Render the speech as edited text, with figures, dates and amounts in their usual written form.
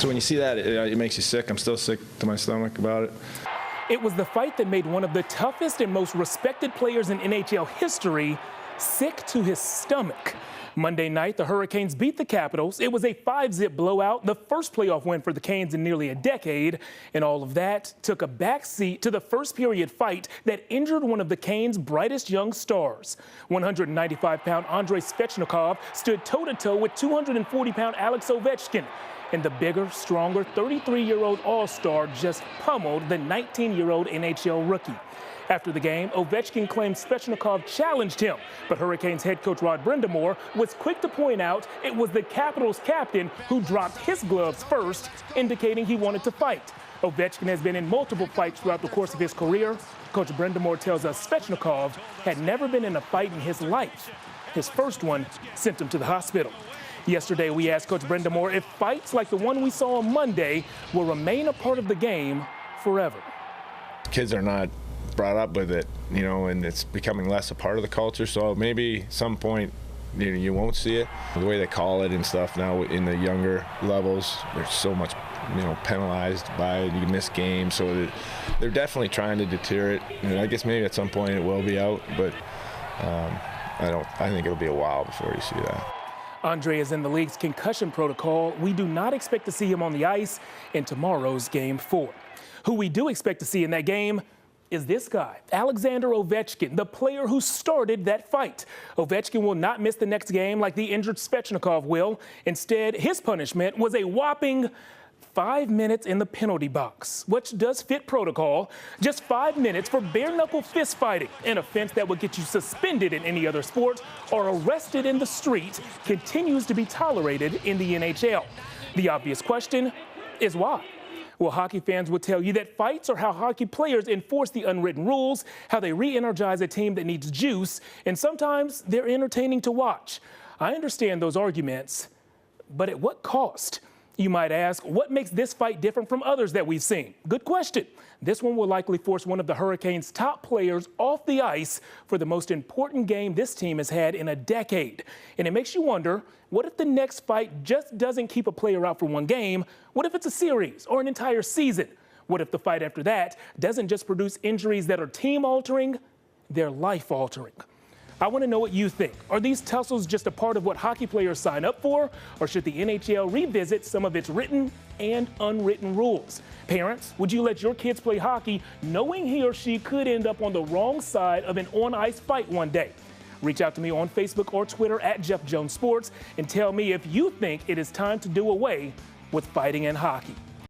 So when you see that, it makes you sick. I'm still sick to my stomach about it. It was the fight that made one of the toughest and most respected players in NHL history sick to his stomach. Monday night, the Hurricanes beat the Capitals. It was a 5-zip blowout, the first playoff win for the Canes in nearly a decade. And all of that took a backseat to the first period fight that injured one of the Canes' brightest young stars. 195-pound Andrei Svechnikov stood toe-to-toe with 240-pound Alex Ovechkin. And the bigger, stronger 33-year-old all-star just pummeled the 19-year-old NHL rookie. After the game, Ovechkin claimed Svechnikov challenged him, but Hurricanes head coach Rod Brind'Amour was quick to point out it was the Capitals captain who dropped his gloves first, indicating he wanted to fight. Ovechkin has been in multiple fights throughout the course of his career. Coach Brind'Amour tells us Svechnikov had never been in a fight in his life. His first one sent him to the hospital. Yesterday, we asked Coach Brind'Amour if fights like the one we saw on Monday will remain a part of the game forever. Kids are not brought up with it, and it's becoming less a part of the culture. So maybe some point, you won't see it. The way they call it and stuff now in the younger levels, there's so much, penalized by it. You can miss games. So they're definitely trying to deter it. And I guess maybe at some point it will be out, but I think it'll be a while before you see that. Andrei is in the league's concussion protocol. We do not expect to see him on the ice in tomorrow's Game 4. Who we do expect to see in that game is this guy, Alexander Ovechkin, the player who started that fight. Ovechkin will not miss the next game like the injured Svechnikov will. Instead, his punishment was a whopping 5 minutes in the penalty box, which does fit protocol. Just 5 minutes for bare-knuckle fist fighting, an offense that would get you suspended in any other sport or arrested in the street, continues to be tolerated in the NHL. The obvious question is why? Well, hockey fans will tell you that fights are how hockey players enforce the unwritten rules, how they re-energize a team that needs juice, and sometimes they're entertaining to watch. I understand those arguments, but at what cost? You might ask, what makes this fight different from others that we've seen? Good question. This one will likely force one of the Hurricanes' top players off the ice for the most important game this team has had in a decade. And it makes you wonder, what if the next fight just doesn't keep a player out for one game? What if it's a series or an entire season? What if the fight after that doesn't just produce injuries that are team-altering, they're life-altering? I want to know what you think. Are these tussles just a part of what hockey players sign up for, or should the NHL revisit some of its written and unwritten rules? Parents, would you let your kids play hockey knowing he or she could end up on the wrong side of an on-ice fight one day? Reach out to me on Facebook or Twitter at Jeff Jones Sports and tell me if you think it is time to do away with fighting in hockey.